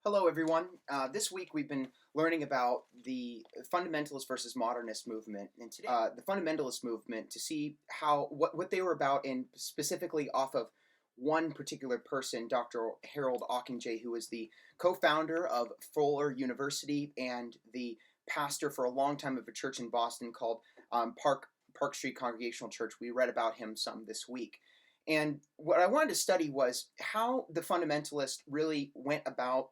Hello, everyone. This week we've been learning about the fundamentalist versus modernist movement, and today the fundamentalist movement to see how what they were about, and specifically off of one particular person, Dr. Harold Ockenjay, who is the co-founder of Fuller University and the pastor for a long time of a church in Boston called Park Street Congregational Church. We read about him some this week. And what I wanted to study was how the fundamentalists really went about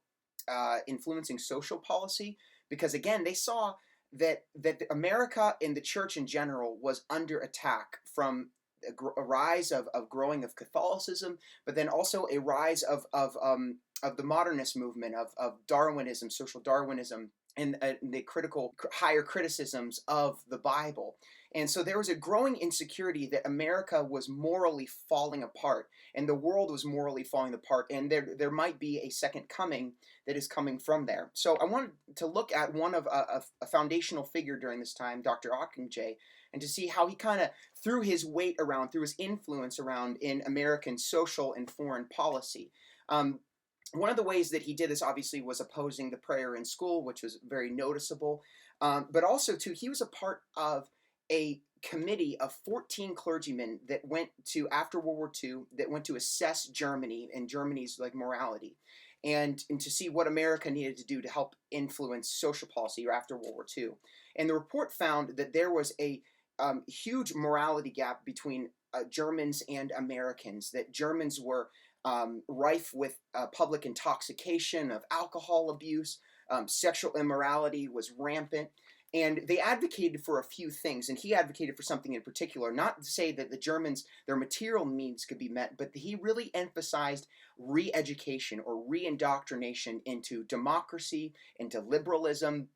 influencing social policy, because again they saw that America and the church in general was under attack from a rise of growing of Catholicism, but then also a rise of the modernist movement of Darwinism, social Darwinism, and the higher criticisms of the Bible. And so there was a growing insecurity that America was morally falling apart and the world was morally falling apart, and there might be a second coming that is coming from there. So I wanted to look at one of a foundational figure during this time, Dr. Ockenjay, and to see how he kind of threw his weight around, threw his influence around in American social and foreign policy. One of the ways that he did this obviously was opposing the prayer in school, which was very noticeable. But also, too, he was a part of a committee of 14 clergymen that went to, after World War II, that went to assess Germany and Germany's morality, and to see what America needed to do to help influence social policy after World War II. And the report found that there was a huge morality gap between Germans and Americans, that Germans were rife with public intoxication, of alcohol abuse, sexual immorality was rampant. And they advocated for a few things, and he advocated for something in particular, not to say that the Germans, their material needs could be met, but he really emphasized re-education or re-indoctrination into democracy, into liberalism,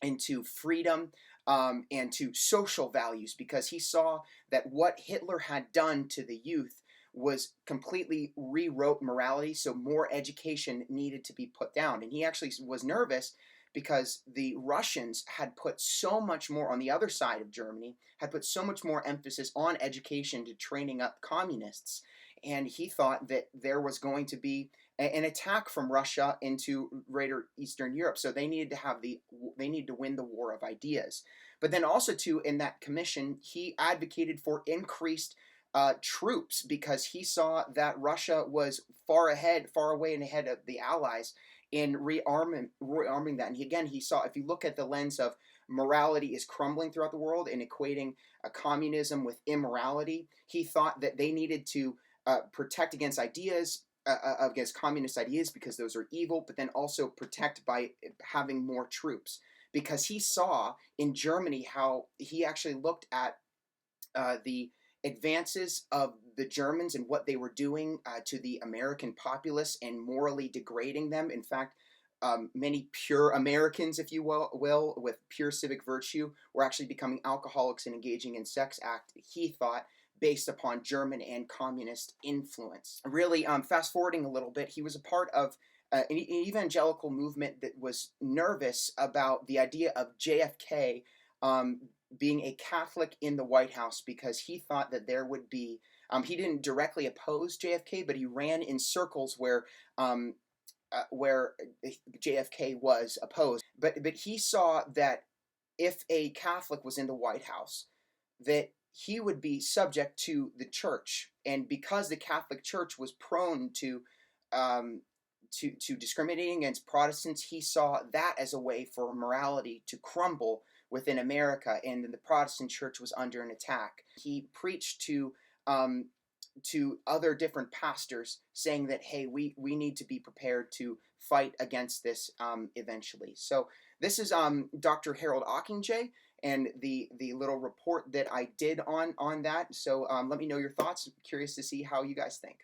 into freedom, and to social values, because he saw that what Hitler had done to the youth was completely rewrote morality, so more education needed to be put down. And he actually was nervous because the Russians had put so much more on the other side of Germany, had put so much more emphasis on education to training up communists. And he thought that there was going to be an attack from Russia into greater Eastern Europe. So they needed to win the war of ideas. But then also too, in that commission, he advocated for increased troops, because he saw that Russia was far away and ahead of the Allies in rearming that. And he saw, if you look at the lens of morality is crumbling throughout the world and equating communism with immorality, he thought that they needed to protect against against communist ideas, because those are evil, but then also protect by having more troops. Because he saw in Germany how he actually looked at the advances of the Germans and what they were doing to the American populace and morally degrading them. In fact, many pure Americans, if you will, with pure civic virtue, were actually becoming alcoholics and engaging in sex acts, he thought, based upon German and communist influence. Really, fast forwarding a little bit, he was a part of an evangelical movement that was nervous about the idea of JFK being a Catholic in the White House, because he thought that there would be, he didn't directly oppose JFK, but he ran in circles where JFK was opposed. But he saw that if a Catholic was in the White House, that he would be subject to the church. And because the Catholic Church was prone to discriminating against Protestants, he saw that as a way for morality to crumble within America, and the Protestant church was under an attack. He preached to other different pastors, saying that, hey, we need to be prepared to fight against this eventually. So this is Dr. Harold Ockenjay and the little report that I did on that. So let me know your thoughts. I'm curious to see how you guys think.